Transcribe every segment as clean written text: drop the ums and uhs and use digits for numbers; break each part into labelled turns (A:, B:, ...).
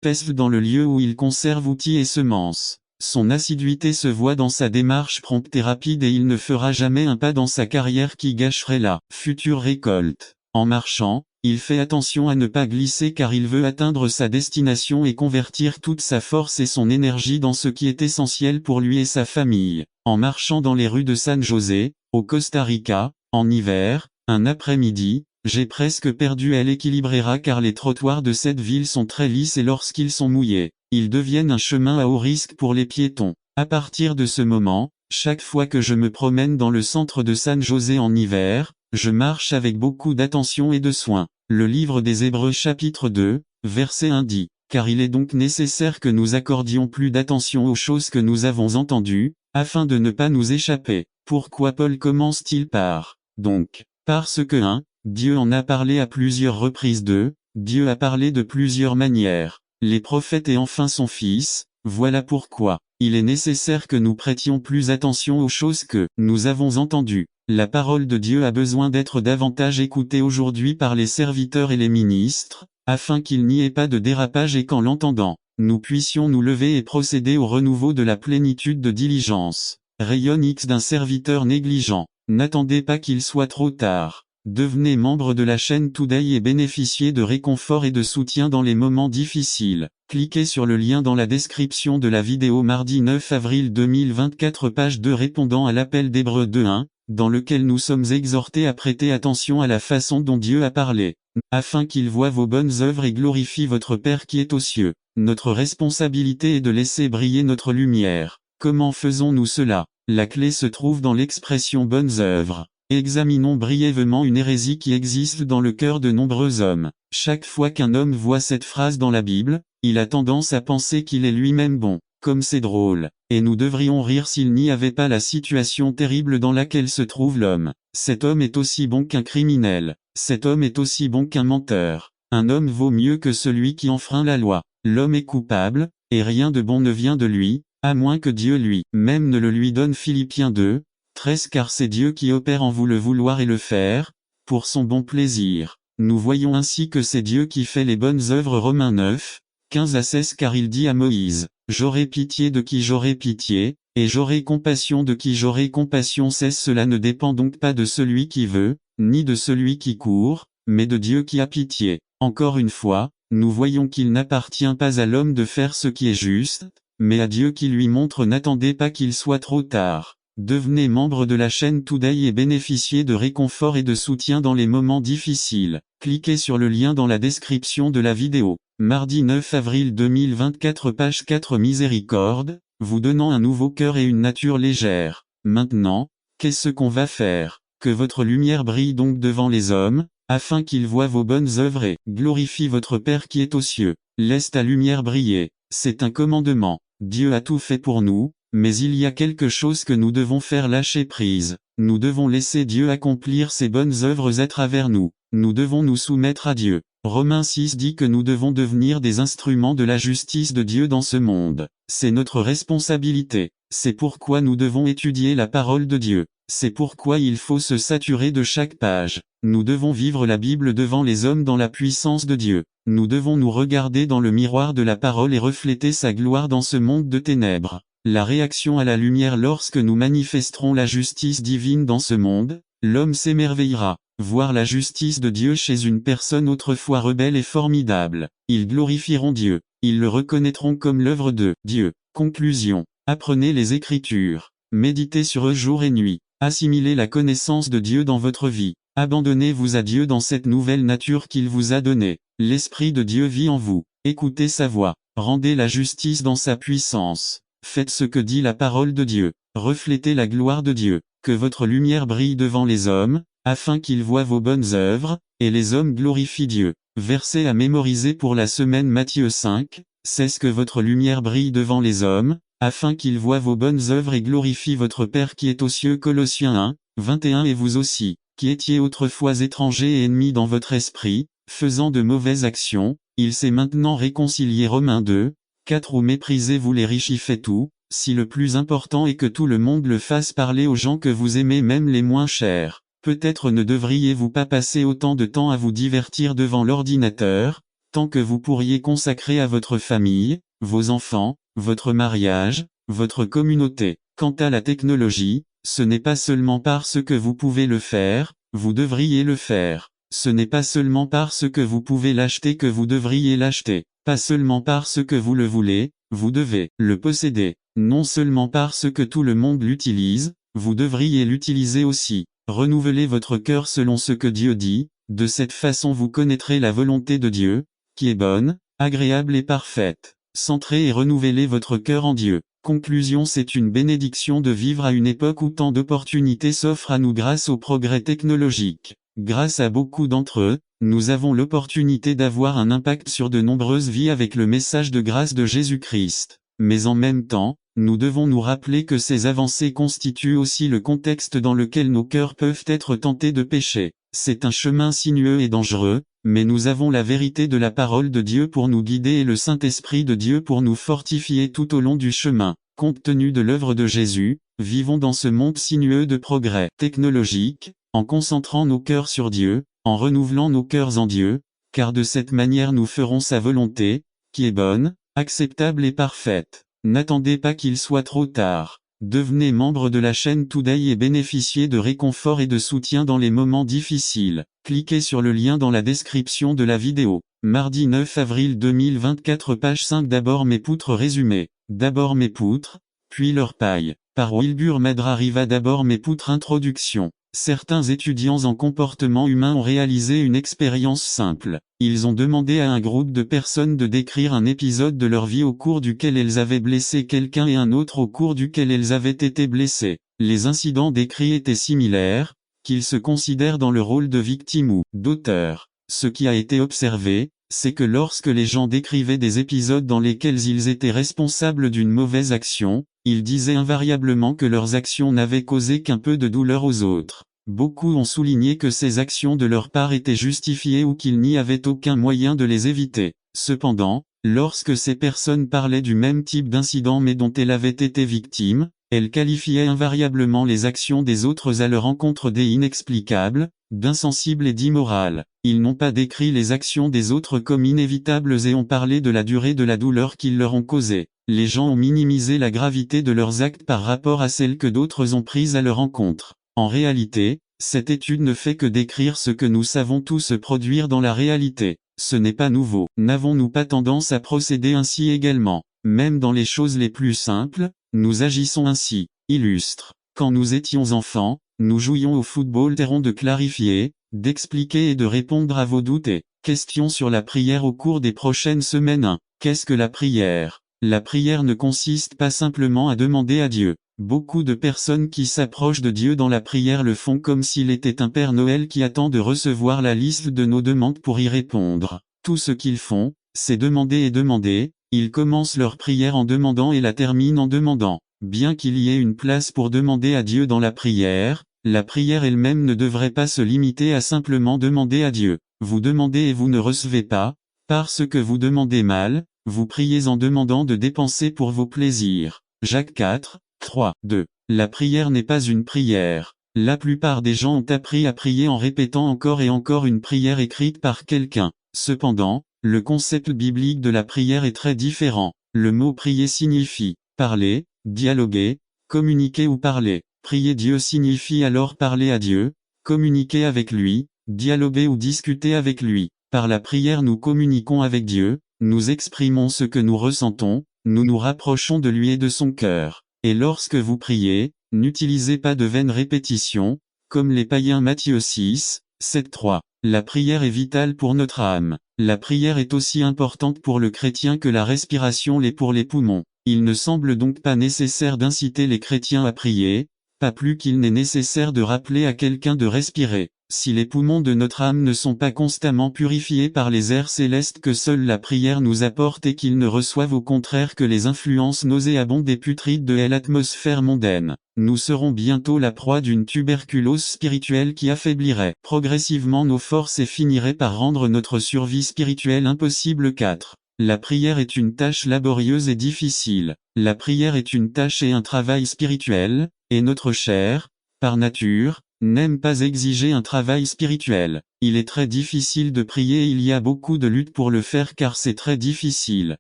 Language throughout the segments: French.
A: pèse dans le lieu où il conserve outils et semences. Son assiduité se voit dans sa démarche prompte et rapide et il ne fera jamais un pas dans sa carrière qui gâcherait la future récolte. En marchant, il fait attention à ne pas glisser car il veut atteindre sa destination et convertir toute sa force et son énergie dans ce qui est essentiel pour lui et sa famille. En marchant dans les rues de San José, au Costa Rica, en hiver, un après-midi, j'ai presque perdu l'équilibre car les trottoirs de cette ville sont très lisses et lorsqu'ils sont mouillés, ils deviennent un chemin à haut risque pour les piétons. À partir de ce moment, chaque fois que je me promène dans le centre de San José en hiver, je marche avec beaucoup d'attention et de soin. Le livre des Hébreux chapitre 2, verset 1 dit, « Car il est donc nécessaire que nous accordions plus d'attention aux choses que nous avons entendues, afin de ne pas nous échapper. » Pourquoi Paul commence-t-il par « Donc » Parce que 1. Dieu en a parlé à plusieurs reprises. 2. Dieu a parlé de plusieurs manières. Les prophètes et enfin son Fils, voilà pourquoi il est nécessaire que nous prêtions plus attention aux choses que nous avons entendues. La parole de Dieu a besoin d'être davantage écoutée aujourd'hui par les serviteurs et les ministres, afin qu'il n'y ait pas de dérapage et qu'en l'entendant, nous puissions nous lever et procéder au renouveau de la plénitude de diligence. Rayon X d'un serviteur négligent. N'attendez pas qu'il soit trop tard. Devenez membre de la chaîne Today et bénéficiez de réconfort et de soutien dans les moments difficiles. Cliquez sur le lien dans la description de la vidéo mardi 9 avril 2024 page 2 répondant à l'appel d'Hébreux 2:1, dans lequel nous sommes exhortés à prêter attention à la façon dont Dieu a parlé, afin qu'il voie vos bonnes œuvres et glorifie votre Père qui est aux cieux. Notre responsabilité est de laisser briller notre lumière. Comment faisons-nous cela? La clé se trouve dans l'expression bonnes œuvres. Examinons brièvement une hérésie qui existe dans le cœur de nombreux hommes. Chaque fois qu'un homme voit cette phrase dans la Bible, il a tendance à penser qu'il est lui-même bon. Comme c'est drôle. Et nous devrions rire s'il n'y avait pas la situation terrible dans laquelle se trouve l'homme. Cet homme est aussi bon qu'un criminel. Cet homme est aussi bon qu'un menteur. Un homme vaut mieux que celui qui enfreint la loi. L'homme est coupable, et rien de bon ne vient de lui, à moins que Dieu lui-même ne le lui donne. Philippiens 2, 13 car c'est Dieu qui opère en vous le vouloir et le faire, pour son bon plaisir. Nous voyons ainsi que c'est Dieu qui fait les bonnes œuvres. Romains 9, 15 à 16 car il dit à Moïse, « J'aurai pitié de qui j'aurai pitié, et j'aurai compassion de qui j'aurai compassion. » Cela ne dépend donc pas de celui qui veut, ni de celui qui court, mais de Dieu qui a pitié. Encore une fois, nous voyons qu'il n'appartient pas à l'homme de faire ce qui est juste, mais à Dieu qui lui montre. N'attendez pas qu'il soit trop tard. Devenez membre de la chaîne Today et bénéficiez de réconfort et de soutien dans les moments difficiles. Cliquez sur le lien dans la description de la vidéo. Mardi 9 avril 2024 page 4 Miséricorde, vous donnant un nouveau cœur et une nature légère. Maintenant, qu'est-ce qu'on va faire? Que votre lumière brille donc devant les hommes, afin qu'ils voient vos bonnes œuvres et glorifient votre Père qui est aux cieux. Laisse ta lumière briller. C'est un commandement. Dieu a tout fait pour nous. Mais il y a quelque chose que nous devons faire lâcher prise. Nous devons laisser Dieu accomplir ses bonnes œuvres à travers nous. Nous devons nous soumettre à Dieu. Romains 6 dit que nous devons devenir des instruments de la justice de Dieu dans ce monde. C'est notre responsabilité. C'est pourquoi nous devons étudier la parole de Dieu. C'est pourquoi il faut se saturer de chaque page. Nous devons vivre la Bible devant les hommes dans la puissance de Dieu. Nous devons nous regarder dans le miroir de la parole et refléter sa gloire dans ce monde de ténèbres. La réaction à la lumière lorsque nous manifesterons la justice divine dans ce monde, l'homme s'émerveillera. Voir la justice de Dieu chez une personne autrefois rebelle et formidable. Ils glorifieront Dieu. Ils le reconnaîtront comme l'œuvre de Dieu. Conclusion. Apprenez les Écritures. Méditez sur eux jour et nuit. Assimilez la connaissance de Dieu dans votre vie. Abandonnez-vous à Dieu dans cette nouvelle nature qu'il vous a donnée. L'Esprit de Dieu vit en vous. Écoutez sa voix. Rendez la justice dans sa puissance. Faites ce que dit la parole de Dieu. Reflétez la gloire de Dieu. Que votre lumière brille devant les hommes, afin qu'ils voient vos bonnes œuvres, et les hommes glorifient Dieu. Verset à mémoriser pour la semaine Matthieu 5, 16 que votre lumière brille devant les hommes, afin qu'ils voient vos bonnes œuvres et glorifient votre Père qui est aux cieux. Colossiens 1, 21 Et vous aussi, qui étiez autrefois étrangers et ennemis dans votre esprit, faisant de mauvaises actions, il s'est maintenant réconcilié. Romains 2, 4 Ou méprisez-vous les riches? Y fait tout, si le plus important est que tout le monde le fasse parler aux gens que vous aimez, même les moins chers. Peut-être ne devriez-vous pas passer autant de temps à vous divertir devant l'ordinateur, temps que vous pourriez consacrer à votre famille, vos enfants, votre mariage, votre communauté. Quant à la technologie, ce n'est pas seulement parce que vous pouvez le faire, vous devriez le faire. Ce n'est pas seulement parce que vous pouvez l'acheter que vous devriez l'acheter. Pas seulement parce que vous le voulez, vous devez le posséder. Non seulement parce que tout le monde l'utilise, vous devriez l'utiliser aussi. Renouvelez votre cœur selon ce que Dieu dit, de cette façon vous connaîtrez la volonté de Dieu, qui est bonne, agréable et parfaite. Centrez et renouvelez votre cœur en Dieu. Conclusion: c'est une bénédiction de vivre à une époque où tant d'opportunités s'offrent à nous grâce au progrès technologique. Grâce à beaucoup d'entre eux, nous avons l'opportunité d'avoir un impact sur de nombreuses vies avec le message de grâce de Jésus-Christ. Mais en même temps, nous devons nous rappeler que ces avancées constituent aussi le contexte dans lequel nos cœurs peuvent être tentés de pécher. C'est un chemin sinueux et dangereux, mais nous avons la vérité de la parole de Dieu pour nous guider et le Saint-Esprit de Dieu pour nous fortifier tout au long du chemin. Compte tenu de l'œuvre de Jésus, vivons dans ce monde sinueux de progrès technologique, en concentrant nos cœurs sur Dieu, en renouvelant nos cœurs en Dieu, car de cette manière nous ferons sa volonté, qui est bonne, acceptable et parfaite. N'attendez pas qu'il soit trop tard. Devenez membre de la chaîne Today et bénéficiez de réconfort et de soutien dans les moments difficiles. Cliquez sur le lien dans la description de la vidéo. Mardi 9 avril 2024 page 5. D'abord mes poutres résumé. D'abord mes poutres, puis leur paille. Par Wilbur Madra Riva. D'abord mes poutres. Introduction. Certains étudiants en comportement humain ont réalisé une expérience simple. Ils ont demandé à un groupe de personnes de décrire un épisode de leur vie au cours duquel elles avaient blessé quelqu'un et un autre au cours duquel elles avaient été blessées. Les incidents décrits étaient similaires, qu'ils se considèrent dans le rôle de victime ou d'auteur. Ce qui a été observé, c'est que lorsque les gens décrivaient des épisodes dans lesquels ils étaient responsables d'une mauvaise action, ils disaient invariablement que leurs actions n'avaient causé qu'un peu de douleur aux autres. Beaucoup ont souligné que ces actions de leur part étaient justifiées ou qu'il n'y avait aucun moyen de les éviter. Cependant, lorsque ces personnes parlaient du même type d'incident mais dont elles avaient été victimes, elles qualifiaient invariablement les actions des autres à leur encontre d'inexplicables, d'insensibles et d'immorales. Ils n'ont pas décrit les actions des autres comme inévitables et ont parlé de la durée de la douleur qu'ils leur ont causée. Les gens ont minimisé la gravité de leurs actes par rapport à celles que d'autres ont prises à leur encontre. En réalité, cette étude ne fait que décrire ce que nous savons tous se produire dans la réalité. Ce n'est pas nouveau. N'avons-nous pas tendance à procéder ainsi également? Même dans les choses les plus simples, nous agissons ainsi. Illustre. Quand nous étions enfants, nous jouions au football. Tâchons de clarifier, d'expliquer et de répondre à vos doutes et questions sur la prière au cours des prochaines semaines. 1. Qu'est-ce que la prière? La prière ne consiste pas simplement à demander à Dieu. Beaucoup de personnes qui s'approchent de Dieu dans la prière le font comme s'il était un Père Noël qui attend de recevoir la liste de nos demandes pour y répondre. Tout ce qu'ils font, c'est demander et demander. Ils commencent leur prière en demandant et la terminent en demandant. Bien qu'il y ait une place pour demander à Dieu dans la prière elle-même ne devrait pas se limiter à simplement demander à Dieu. Vous demandez et vous ne recevez pas, parce que vous demandez mal, vous priez en demandant de dépenser pour vos plaisirs. Jacques 4, 3, 2. La prière n'est pas une prière. La plupart des gens ont appris à prier en répétant encore et encore une prière écrite par quelqu'un. Cependant, le concept biblique de la prière est très différent. Le mot prier signifie parler, dialoguer, communiquer ou parler. Prier Dieu signifie alors parler à Dieu, communiquer avec lui, dialoguer ou discuter avec lui. Par la prière nous communiquons avec Dieu, nous exprimons ce que nous ressentons, nous nous rapprochons de lui et de son cœur. Et lorsque vous priez, n'utilisez pas de vaines répétitions, comme les païens. Matthieu 6, 7, 3. La prière est vitale pour notre âme. La prière est aussi importante pour le chrétien que la respiration l'est pour les poumons. Il ne semble donc pas nécessaire d'inciter les chrétiens à prier, pas plus qu'il n'est nécessaire de rappeler à quelqu'un de respirer. Si les poumons de notre âme ne sont pas constamment purifiés par les airs célestes que seule la prière nous apporte et qu'ils ne reçoivent au contraire que les influences nauséabondes et putrides de l'atmosphère mondaine, nous serons bientôt la proie d'une tuberculose spirituelle qui affaiblirait progressivement nos forces et finirait par rendre notre survie spirituelle impossible. 4. La prière est une tâche laborieuse et difficile. La prière est une tâche et un travail spirituel, et notre chair, par nature, n'aime pas exiger un travail spirituel. Il est très difficile de prier et il y a beaucoup de lutte pour le faire car c'est très difficile.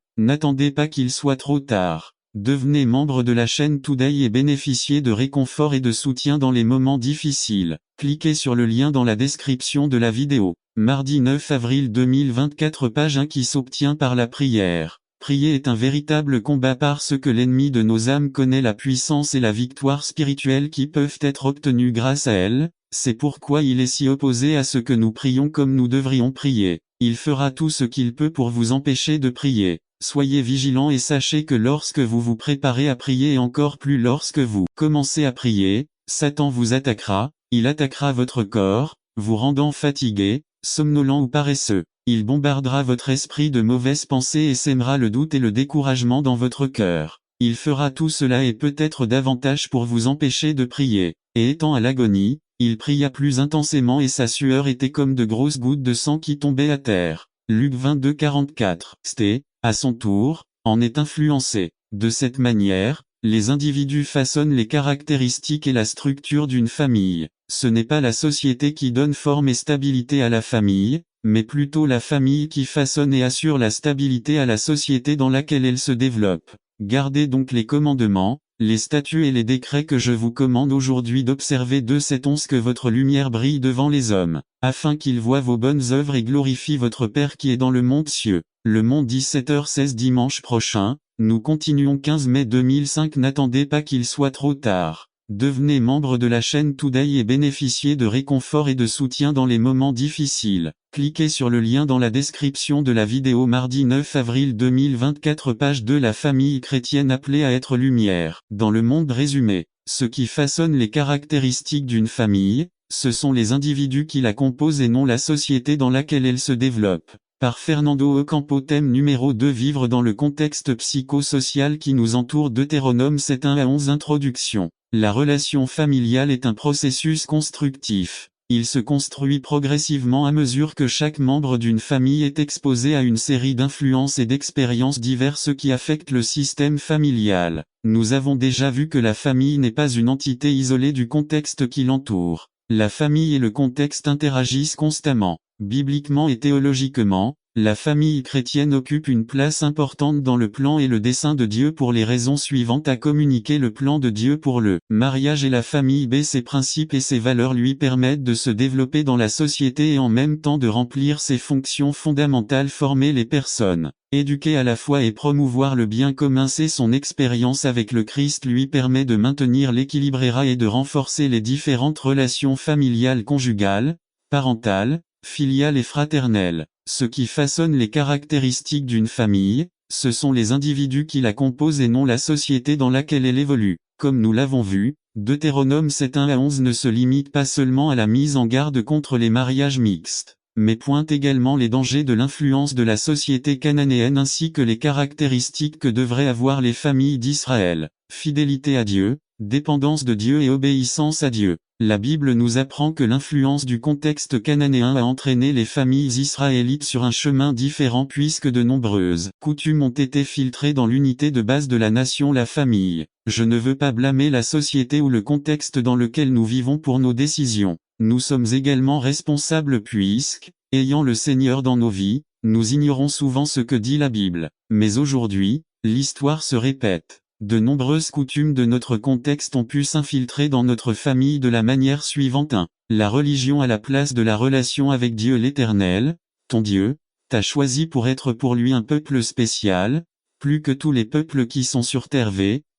A: N'attendez pas qu'il soit trop tard. Devenez membre de la chaîne Today et bénéficiez de réconfort et de soutien dans les moments difficiles. Cliquez sur le lien dans la description de la vidéo. Mardi 9 avril 2024, page 1 qui s'obtient par la prière. Prier est un véritable combat parce que l'ennemi de nos âmes connaît la puissance et la victoire spirituelle qui peuvent être obtenues grâce à elle. C'est pourquoi il est si opposé à ce que nous prions comme nous devrions prier. Il fera tout ce qu'il peut pour vous empêcher de prier. Soyez vigilants et sachez que lorsque vous vous préparez à prier et encore plus lorsque vous commencez à prier, Satan vous attaquera, il attaquera votre corps, vous rendant fatigué, somnolent ou paresseux. Il bombardera votre esprit de mauvaises pensées et sèmera le doute et le découragement dans votre cœur. Il fera tout cela et peut-être davantage pour vous empêcher de prier. Et étant à l'agonie, il pria plus intensément et sa sueur était comme de grosses gouttes de sang qui tombaient à terre. Luc 22, 44. Sté, à son tour, en est influencé. De cette manière, les individus façonnent les caractéristiques et la structure d'une famille. Ce n'est pas la société qui donne forme et stabilité à la famille, mais plutôt la famille qui façonne et assure la stabilité à la société dans laquelle elle se développe. Gardez donc les commandements, les statuts et les décrets que je vous commande aujourd'hui d'observer de cette once que votre lumière brille devant les hommes, afin qu'ils voient vos bonnes œuvres et glorifient votre Père qui est dans le monde cieux. Le Monde 17h16 dimanche prochain, nous continuons 15 mai 2005. N'attendez pas qu'il soit trop tard. Devenez membre de la chaîne Today et bénéficiez de réconfort et de soutien dans les moments difficiles. Cliquez sur le lien dans la description de la vidéo. Mardi 9 avril 2024, page 2. La famille chrétienne appelée à être lumière. Dans le monde résumé, ce qui façonne les caractéristiques d'une famille, ce sont les individus qui la composent et non la société dans laquelle elle se développe. Par Fernando Ocampo. Thème numéro 2. Vivre dans le contexte psychosocial qui nous entoure. Deutéronome 7, 1 à 11. Introduction. La relation familiale est un processus constructif. Il se construit progressivement à mesure que chaque membre d'une famille est exposé à une série d'influences et d'expériences diverses qui affectent le système familial. Nous avons déjà vu que la famille n'est pas une entité isolée du contexte qui l'entoure. La famille et le contexte interagissent constamment. Bibliquement et théologiquement, la famille chrétienne occupe une place importante dans le plan et le dessein de Dieu pour les raisons suivantes. À communiquer le plan de Dieu pour le mariage et la famille. Ses principes et ses valeurs lui permettent de se développer dans la société et en même temps de remplir ses fonctions fondamentales. Former les personnes, éduquer à la foi et promouvoir le bien commun. Son expérience avec le Christ lui permet de maintenir l'équilibre et de renforcer les différentes relations familiales, conjugales, parentales, filiale et fraternelle. Ce qui façonne les caractéristiques d'une famille, ce sont les individus qui la composent et non la société dans laquelle elle évolue. Comme nous l'avons vu, Deutéronome 7, 1 à 11 ne se limite pas seulement à la mise en garde contre les mariages mixtes, mais pointe également les dangers de l'influence de la société cananéenne ainsi que les caractéristiques que devraient avoir les familles d'Israël. Fidélité à Dieu, dépendance de Dieu et obéissance à Dieu. La Bible nous apprend que l'influence du contexte cananéen a entraîné les familles israélites sur un chemin différent puisque de nombreuses coutumes ont été filtrées dans l'unité de base de la nation, la famille. Je ne veux pas blâmer la société ou le contexte dans lequel nous vivons pour nos décisions. Nous sommes également responsables puisque, ayant le Seigneur dans nos vies, nous ignorons souvent ce que dit la Bible. Mais aujourd'hui, l'histoire se répète. De nombreuses coutumes de notre contexte ont pu s'infiltrer dans notre famille de la manière suivante. 1. La religion à la place de la relation avec Dieu l'Éternel, ton Dieu, t'a choisi pour être pour lui un peuple spécial, plus que tous les peuples qui sont sur terre.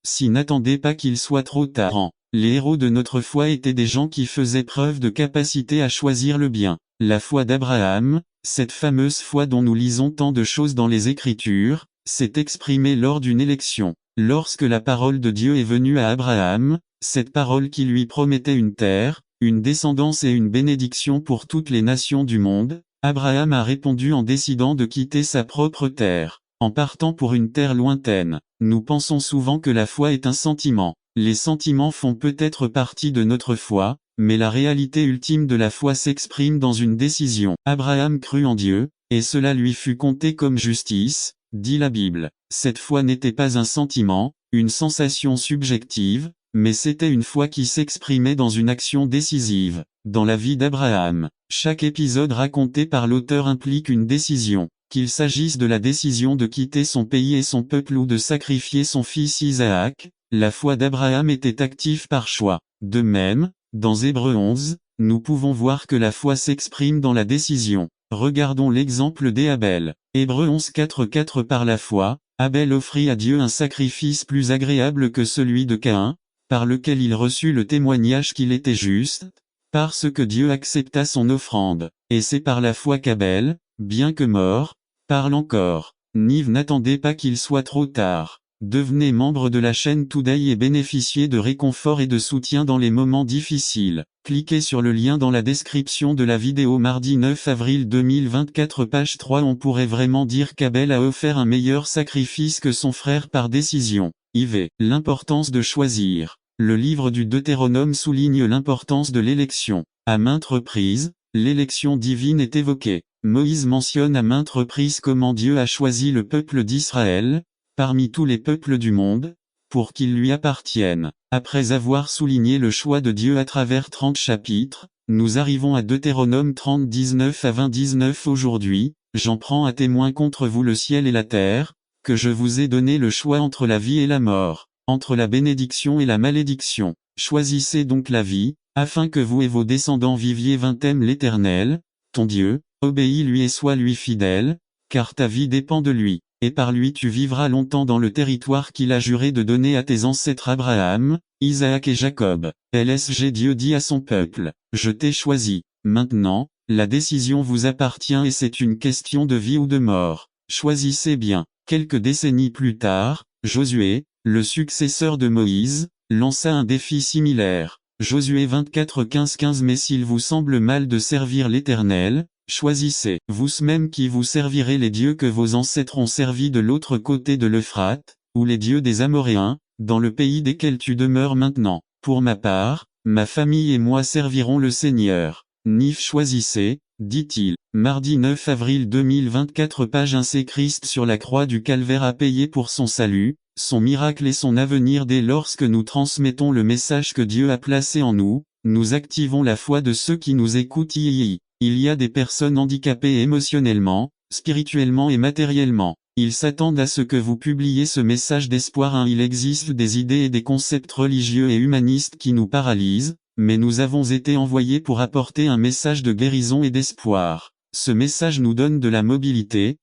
A: Si n'attendez pas qu'il soit trop tard. Les héros de notre foi étaient des gens qui faisaient preuve de capacité à choisir le bien. La foi d'Abraham, cette fameuse foi dont nous lisons tant de choses dans les Écritures, s'est exprimée lors d'une élection. Lorsque la parole de Dieu est venue à Abraham, cette parole qui lui promettait une terre, une descendance et une bénédiction pour toutes les nations du monde, Abraham a répondu en décidant de quitter sa propre terre, en partant pour une terre lointaine. Nous pensons souvent que la foi est un sentiment. Les sentiments font peut-être partie de notre foi, mais la réalité ultime de la foi s'exprime dans une décision. Abraham crut en Dieu, et cela lui fut compté comme justice, dit la Bible. Cette foi n'était pas un sentiment, une sensation subjective, mais c'était une foi qui s'exprimait dans une action décisive, dans la vie d'Abraham. Chaque épisode raconté par l'auteur implique une décision, qu'il s'agisse de la décision de quitter son pays et son peuple ou de sacrifier son fils Isaac, la foi d'Abraham était active par choix. De même, dans Hébreux 11, nous pouvons voir que la foi s'exprime dans la décision. Regardons l'exemple d'Abel. Hébreux 11 4 Par la foi, Abel offrit à Dieu un sacrifice plus agréable que celui de Caïn, par lequel il reçut le témoignage qu'il était juste, parce que Dieu accepta son offrande. Et c'est par la foi qu'Abel, bien que mort, parle encore. Nive n'attendez pas qu'il soit trop tard. Devenez membre de la chaîne Today et bénéficiez de réconfort et de soutien dans les moments difficiles. Cliquez sur le lien dans la description de la vidéo. Mardi 9 avril 2024 page 3. On pourrait vraiment dire qu'Abel a offert un meilleur sacrifice que son frère par décision. IV. L'importance de choisir. Le livre du Deutéronome souligne l'importance de l'élection. À maintes reprises, l'élection divine est évoquée. Moïse mentionne à maintes reprises comment Dieu a choisi le peuple d'Israël, parmi tous les peuples du monde, pour qu'ils lui appartiennent. Après avoir souligné le choix de Dieu à travers 30 chapitres, nous arrivons à Deutéronome 30 19 à 20 19. Aujourd'hui, j'en prends à témoin contre vous le ciel et la terre, que je vous ai donné le choix entre la vie et la mort, entre la bénédiction et la malédiction. Choisissez donc la vie, afin que vous et vos descendants viviez. Aime l'Éternel, ton Dieu, obéis-lui et sois lui fidèle, car ta vie dépend de lui, et par lui tu vivras longtemps dans le territoire qu'il a juré de donner à tes ancêtres Abraham, Isaac et Jacob. LSG Dieu dit à son peuple, je t'ai choisi. Maintenant, la décision vous appartient et c'est une question de vie ou de mort. Choisissez bien. Quelques décennies plus tard, Josué, le successeur de Moïse, lança un défi similaire. Josué 24 15 Mais s'il vous semble mal de servir l'Éternel, choisissez, vous-même qui vous servirez les dieux que vos ancêtres ont servis de l'autre côté de l'Euphrate, ou les dieux des Amoréens, dans le pays desquels tu demeures maintenant. Pour ma part, ma famille et moi servirons le Seigneur. Nif choisissez, dit-il. Mardi 9 avril 2024 page 1 C'est Christ sur la croix du Calvaire a payé pour son salut, son miracle et son avenir. Dès lorsque nous transmettons le message que Dieu a placé en nous, nous activons la foi de ceux qui nous écoutent. Il y a des personnes handicapées émotionnellement, spirituellement et matériellement. Ils s'attendent à ce que vous publiez ce message d'espoir. Il existe des idées et des concepts religieux et humanistes qui nous paralysent, mais nous avons été envoyés pour apporter un message de guérison et d'espoir. Ce message nous donne de la mobilité.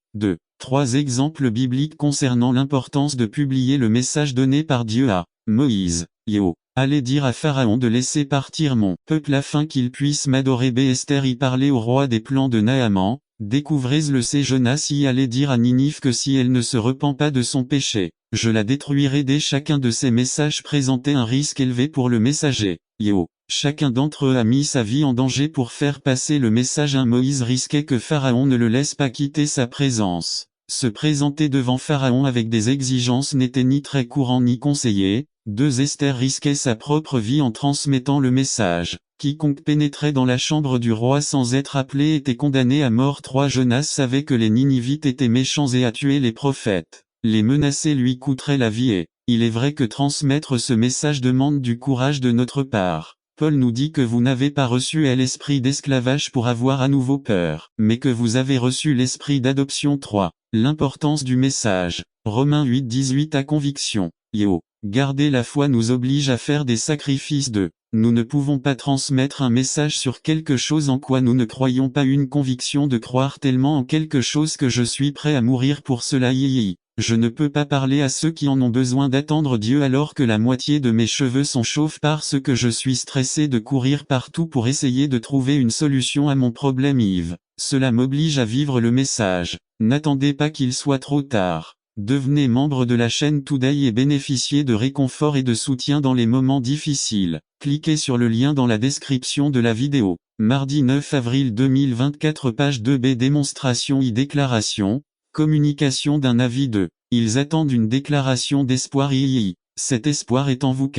A: 3 exemples bibliques concernant l'importance de publier le message donné par Dieu à Moïse. Allez dire à Pharaon de laisser partir mon peuple afin qu'il puisse m'adorer. Esther y parlait au roi des plans de Naaman. Découvrez-le. C'est Jonas y allait dire à Ninive que si elle ne se repent pas de son péché, je la détruirai. Dès chacun de ces messages présentait un risque élevé pour le messager. Chacun d'entre eux a mis sa vie en danger pour faire passer le message. Moïse risquait que Pharaon ne le laisse pas quitter sa présence. Se présenter devant Pharaon avec des exigences n'était ni très courant ni conseillé. Esther risquait sa propre vie en transmettant le message. Quiconque pénétrait dans la chambre du roi sans être appelé était condamné à mort. Jonas savait que les Ninivites étaient méchants et a tué les prophètes. Les menacer lui coûterait la vie et, il est vrai que transmettre ce message demande du courage de notre part. Paul nous dit que vous n'avez pas reçu l'esprit d'esclavage pour avoir à nouveau peur, mais que vous avez reçu l'esprit d'adoption. L'importance du message. Romains 8 18 à conviction. Garder la foi nous oblige à faire des sacrifices. Nous ne pouvons pas transmettre un message sur quelque chose en quoi nous ne croyons pas. Une conviction de croire tellement en quelque chose que je suis prêt à mourir pour cela. Je ne peux pas parler à ceux qui en ont besoin d'attendre Dieu alors que la moitié de mes cheveux sont chauves parce que je suis stressé de courir partout pour essayer de trouver une solution à mon problème. Cela m'oblige à vivre le message. N'attendez pas qu'il soit trop tard. Devenez membre de la chaîne Today et bénéficiez de réconfort et de soutien dans les moments difficiles. Cliquez sur le lien dans la description de la vidéo. Mardi 9 avril 2024 page 2b Démonstration déclaration. Communication d'un avis. Ils attendent une déclaration d'espoir. Cet espoir est en vous.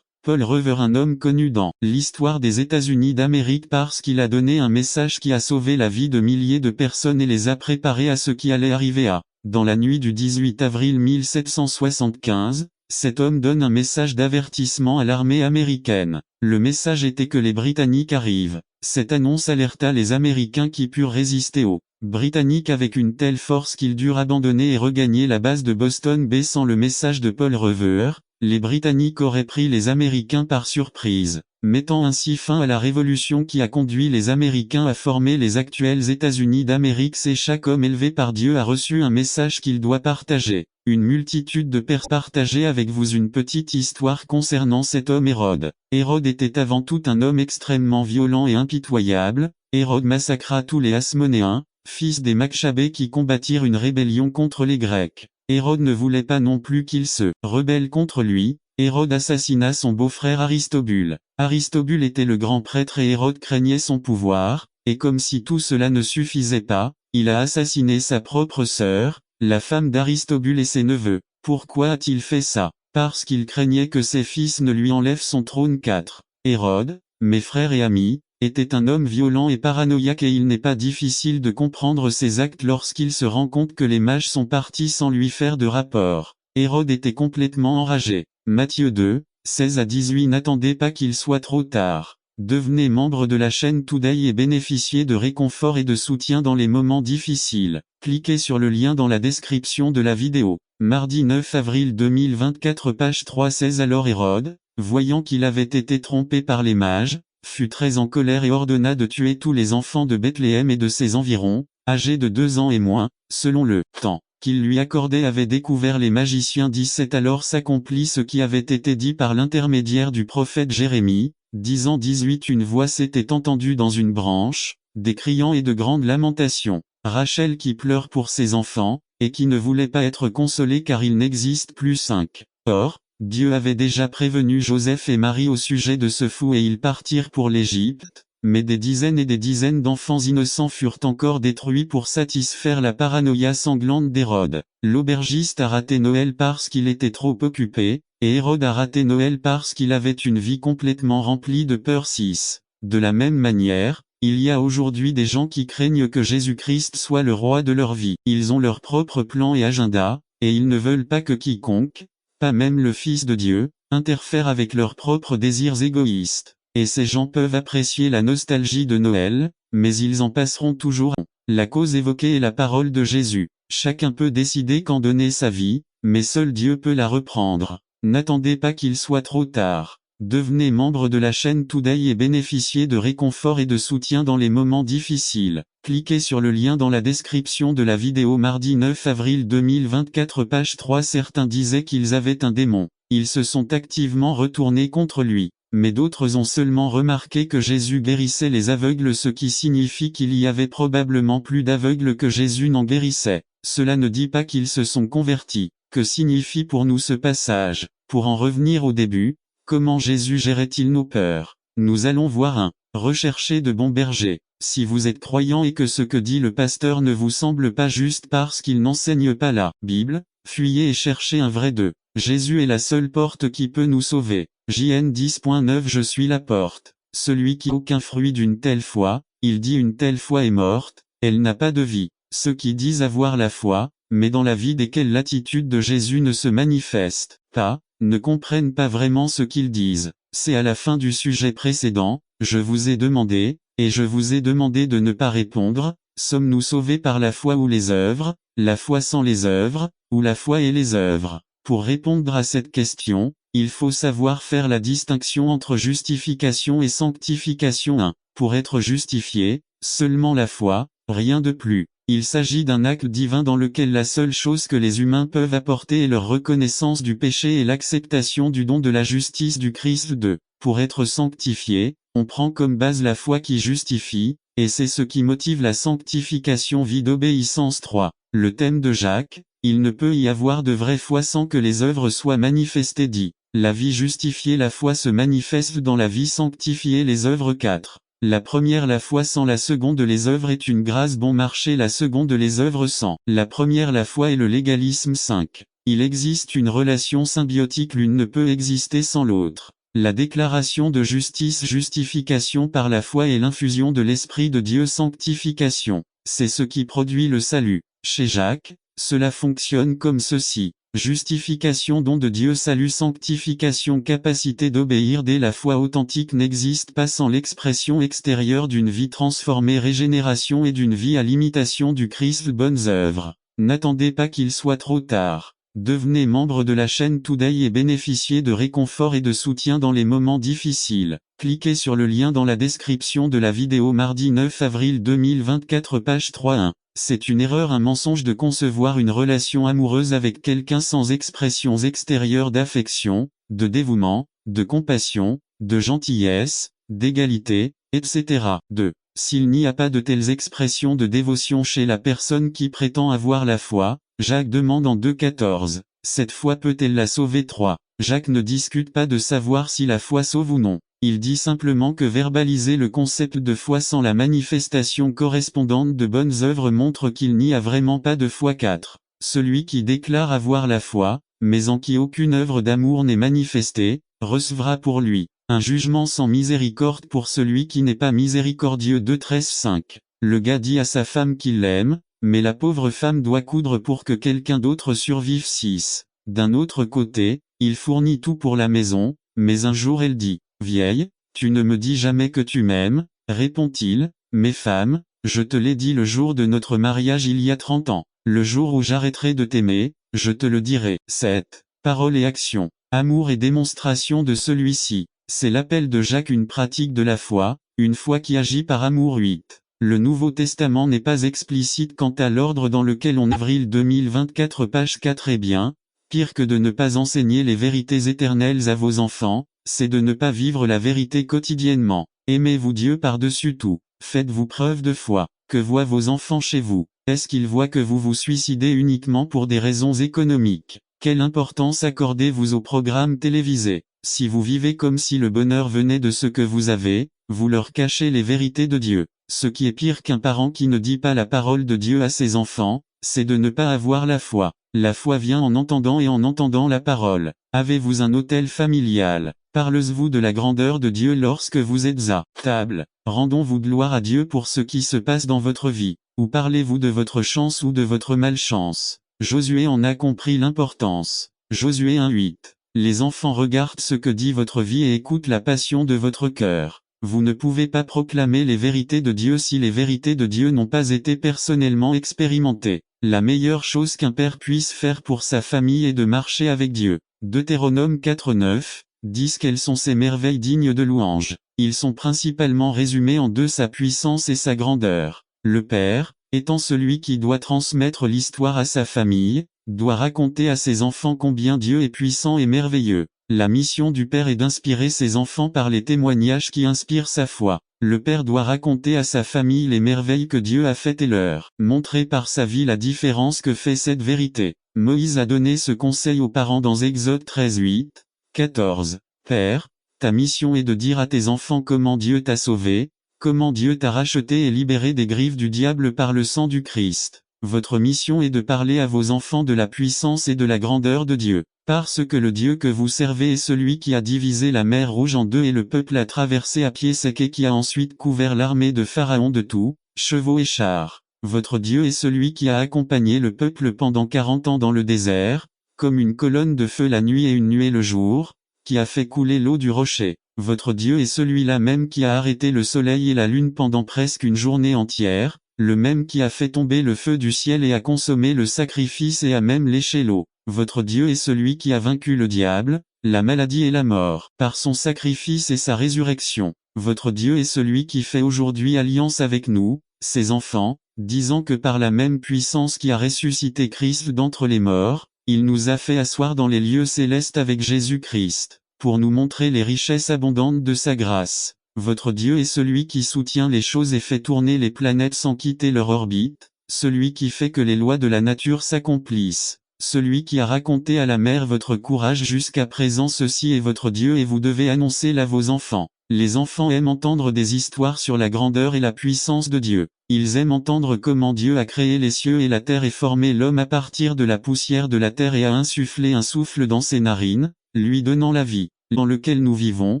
A: Paul Revere, un homme connu dans l'histoire des États-Unis d'Amérique parce qu'il a donné un message qui a sauvé la vie de milliers de personnes et les a préparés à ce qui allait arriver. Dans la nuit du 18 avril 1775, cet homme donne un message d'avertissement à l'armée américaine. Le message était que les Britanniques arrivent. Cette annonce alerta les Américains qui purent résister aux Britanniques avec une telle force qu'ils durent abandonner et regagner la base de Boston Bay sans le message de Paul Revere. Les Britanniques auraient pris les Américains par surprise, mettant ainsi fin à la révolution qui a conduit les Américains à former les actuels États-Unis d'Amérique. Et chaque homme élevé par Dieu a reçu un message qu'il doit partager. Une multitude de pères partager avec vous une petite histoire concernant cet homme Hérode. Hérode était avant tout un homme extrêmement violent et impitoyable. Hérode massacra tous les Hasmonéens, fils des Machabées qui combattirent une rébellion contre les Grecs. Hérode ne voulait pas non plus qu'ils se rebellent contre lui. Hérode assassina son beau-frère Aristobule. Aristobule était le grand prêtre et Hérode craignait son pouvoir, et comme si tout cela ne suffisait pas, il a assassiné sa propre sœur, la femme d'Aristobule et ses neveux. Pourquoi a-t-il fait ça? Parce qu'il craignait que ses fils ne lui enlèvent son trône. 4. Hérode, mes frères et amis, était un homme violent et paranoïaque et il n'est pas difficile de comprendre ses actes lorsqu'il se rend compte que les mages sont partis sans lui faire de rapport. Hérode était complètement enragé. Matthieu 2, 16 à 18. N'attendez pas qu'il soit trop tard. Devenez membre de la chaîne Today et bénéficiez de réconfort et de soutien dans les moments difficiles. Cliquez sur le lien dans la description de la vidéo. Mardi 9 avril 2024 page 316. Alors Hérode, voyant qu'il avait été trompé par les mages, fut très en colère et ordonna de tuer tous les enfants de Bethléem et de ses environs, âgés de 2 ans et moins, selon le temps qu'il lui accordait avait découvert les magiciens. 17 Alors s'accomplit ce qui avait été dit par l'intermédiaire du prophète Jérémie, disant 18 Une voix s'était entendue dans une branche, des criants et de grandes lamentations. Rachel qui pleure pour ses enfants, et qui ne voulait pas être consolée car il n'existe plus 5. Or, Dieu avait déjà prévenu Joseph et Marie au sujet de ce fou et ils partirent pour l'Égypte, mais des dizaines et des dizaines d'enfants innocents furent encore détruits pour satisfaire la paranoïa sanglante d'Hérode. L'aubergiste a raté Noël parce qu'il était trop occupé, et Hérode a raté Noël parce qu'il avait une vie complètement remplie de peur. 6. De la même manière, il y a aujourd'hui des gens qui craignent que Jésus-Christ soit le roi de leur vie. Ils ont leur propre plan et agenda, et ils ne veulent pas que quiconque, pas même le Fils de Dieu, interfère avec leurs propres désirs égoïstes. Et ces gens peuvent apprécier la nostalgie de Noël, mais ils en passeront toujours. La cause évoquée est la parole de Jésus. Chacun peut décider quand donner sa vie, mais seul Dieu peut la reprendre. N'attendez pas qu'il soit trop tard. Devenez membre de la chaîne Today et bénéficiez de réconfort et de soutien dans les moments difficiles. Cliquez sur le lien dans la description de la vidéo. Mardi 9 avril 2024 page 3. Certains disaient qu'ils avaient un démon. Ils se sont activement retournés contre lui. Mais d'autres ont seulement remarqué que Jésus guérissait les aveugles, ce qui signifie qu'il y avait probablement plus d'aveugles que Jésus n'en guérissait. Cela ne dit pas qu'ils se sont convertis. Que signifie pour nous ce passage? Pour en revenir au début, comment Jésus gérait-il nos peurs? Nous allons voir 1. Recherchez de bons bergers. Si vous êtes croyant et que ce que dit le pasteur ne vous semble pas juste parce qu'il n'enseigne pas la Bible, fuyez et cherchez un vrai 2. Jésus est la seule porte qui peut nous sauver. JN 10.9 Je suis la porte. Celui qui n'a aucun fruit d'une telle foi, il dit une telle foi est morte, elle n'a pas de vie. Ceux qui disent avoir la foi, mais dans la vie desquels l'attitude de Jésus ne se manifeste pas, ne comprennent pas vraiment ce qu'ils disent. C'est à la fin du sujet précédent, je vous ai demandé, et je vous ai demandé de ne pas répondre, sommes-nous sauvés par la foi ou les œuvres, la foi sans les œuvres, ou la foi et les œuvres? Pour répondre à cette question, il faut savoir faire la distinction entre justification et sanctification. 1. Pour être justifié, seulement la foi, rien de plus. Il s'agit d'un acte divin dans lequel la seule chose que les humains peuvent apporter est leur reconnaissance du péché et l'acceptation du don de la justice du Christ. 2. Pour être sanctifié, on prend comme base la foi qui justifie, et c'est ce qui motive la sanctification. Vie d'obéissance. 3. Le thème de Jacques, il ne peut y avoir de vraie foi sans que les œuvres soient manifestées. Dit. La vie justifiée, la foi se manifeste dans la vie sanctifiée. Les œuvres. 4. La première la foi sans la seconde les œuvres est une grâce bon marché, la seconde les œuvres sans la première la foi et le légalisme. 5. Il existe une relation symbiotique, l'une ne peut exister sans l'autre. La déclaration de justice, justification par la foi et l'infusion de l'Esprit de Dieu, sanctification. C'est ce qui produit le salut. Chez Jacques, cela fonctionne comme ceci. Justification, don de Dieu, salut, sanctification, capacité d'obéir dès la foi authentique n'existe pas sans l'expression extérieure d'une vie transformée, régénération et d'une vie à l'imitation du Christ. Bonnes œuvres. N'attendez pas qu'il soit trop tard. Devenez membre de la chaîne Today et bénéficiez de réconfort et de soutien dans les moments difficiles. Cliquez sur le lien dans la description de la vidéo. Mardi 9 avril 2024, page 3.1. C'est une erreur, un mensonge de concevoir une relation amoureuse avec quelqu'un sans expressions extérieures d'affection, de dévouement, de compassion, de gentillesse, d'égalité, etc. 2. S'il n'y a pas de telles expressions de dévotion chez la personne qui prétend avoir la foi, Jacques demande en 2,14. Cette foi peut-elle la sauver? 3. Jacques ne discute pas de savoir si la foi sauve ou non. Il dit simplement que verbaliser le concept de foi sans la manifestation correspondante de bonnes œuvres montre qu'il n'y a vraiment pas de foi. 4. Celui qui déclare avoir la foi, mais en qui aucune œuvre d'amour n'est manifestée, recevra pour lui un jugement sans miséricorde pour celui qui n'est pas miséricordieux. 2,13-5. Le gars dit à sa femme qu'il l'aime, mais la pauvre femme doit coudre pour que quelqu'un d'autre survive. 6. D'un autre côté, il fournit tout pour la maison, mais un jour elle dit: Vieille, tu ne me dis jamais que tu m'aimes, répond-il, mais femme, je te l'ai dit le jour de notre mariage il y a 30 ans. Le jour où j'arrêterai de t'aimer, je te le dirai. 7. Parole et action. Amour et démonstration de celui-ci. C'est l'appel de Jacques, une pratique de la foi, une foi qui agit par amour. 8. Le Nouveau Testament n'est pas explicite quant à l'ordre dans lequel on avril 2024, page 4. Eh bien, pire que de ne pas enseigner les vérités éternelles à vos enfants, c'est de ne pas vivre la vérité quotidiennement. Aimez-vous Dieu par-dessus tout. Faites-vous preuve de foi. Que voient vos enfants chez vous? Est-ce qu'ils voient que vous vous suicidez uniquement pour des raisons économiques? Quelle importance accordez-vous aux programmes télévisés? Si vous vivez comme si le bonheur venait de ce que vous avez, vous leur cachez les vérités de Dieu. Ce qui est pire qu'un parent qui ne dit pas la parole de Dieu à ses enfants, c'est de ne pas avoir la foi. La foi vient en entendant et en entendant la parole. Avez-vous un autel familial? Parlez-vous de la grandeur de Dieu lorsque vous êtes à table? Rendons-vous gloire à Dieu pour ce qui se passe dans votre vie? Ou parlez-vous de votre chance ou de votre malchance? Josué en a compris l'importance. Josué 1,8. Les enfants regardent ce que dit votre vie et écoutent la passion de votre cœur. Vous ne pouvez pas proclamer les vérités de Dieu si les vérités de Dieu n'ont pas été personnellement expérimentées. La meilleure chose qu'un père puisse faire pour sa famille est de marcher avec Dieu. Deutéronome 4,9, 10. Quelles sont ces merveilles dignes de louange? Ils sont principalement résumés en deux: sa puissance et sa grandeur. Le père, étant celui qui doit transmettre l'histoire à sa famille, doit raconter à ses enfants combien Dieu est puissant et merveilleux. La mission du père est d'inspirer ses enfants par les témoignages qui inspirent sa foi. Le père doit raconter à sa famille les merveilles que Dieu a faites et leur montrer par sa vie la différence que fait cette vérité. Moïse a donné ce conseil aux parents dans Exode 13,8, 14. Père, ta mission est de dire à tes enfants comment Dieu t'a sauvé, comment Dieu t'a racheté et libéré des griffes du diable par le sang du Christ. Votre mission est de parler à vos enfants de la puissance et de la grandeur de Dieu. Parce que le Dieu que vous servez est celui qui a divisé la mer Rouge en deux et le peuple a traversé à pied sec et qui a ensuite couvert l'armée de Pharaon de tout, chevaux et chars. Votre Dieu est celui qui a accompagné le peuple pendant 40 ans dans le désert, comme une colonne de feu la nuit et une nuée le jour, qui a fait couler l'eau du rocher. Votre Dieu est celui-là même qui a arrêté le soleil et la lune pendant presque une journée entière, le même qui a fait tomber le feu du ciel et a consommé le sacrifice et a même léché l'eau. Votre Dieu est celui qui a vaincu le diable, la maladie et la mort, par son sacrifice et sa résurrection. Votre Dieu est celui qui fait aujourd'hui alliance avec nous, ses enfants, disant que par la même puissance qui a ressuscité Christ d'entre les morts, il nous a fait asseoir dans les lieux célestes avec Jésus-Christ, pour nous montrer les richesses abondantes de sa grâce. Votre Dieu est celui qui soutient les choses et fait tourner les planètes sans quitter leur orbite, celui qui fait que les lois de la nature s'accomplissent. Celui qui a raconté à la mer votre courage jusqu'à présent, ceci est votre Dieu et vous devez annoncer-le à vos enfants. Les enfants aiment entendre des histoires sur la grandeur et la puissance de Dieu. Ils aiment entendre comment Dieu a créé les cieux et la terre et formé l'homme à partir de la poussière de la terre et a insufflé un souffle dans ses narines, lui donnant la vie. Dans lequel nous vivons,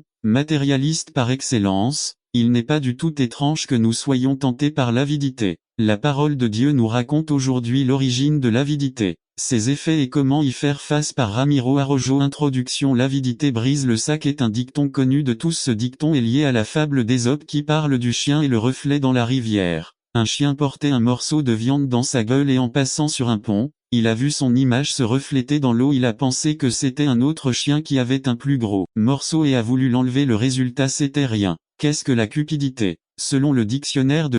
A: matérialiste par excellence, Il n'est pas du tout étrange que nous soyons tentés par l'avidité. La parole de Dieu nous raconte aujourd'hui l'origine de l'avidité, ses effets et comment y faire face par Ramiro Araujo. Introduction. L'avidité brise le sac est un dicton connu de tous. Ce dicton est lié à la fable d'Ésope qui parle du chien et le reflet dans la rivière. Un chien portait un morceau de viande dans sa gueule et en passant sur un pont, il a vu son image se refléter dans l'eau. Il a pensé que c'était un autre chien qui avait un plus gros morceau et a voulu l'enlever. Le résultat c'était rien. Qu'est-ce que la cupidité? Selon le dictionnaire de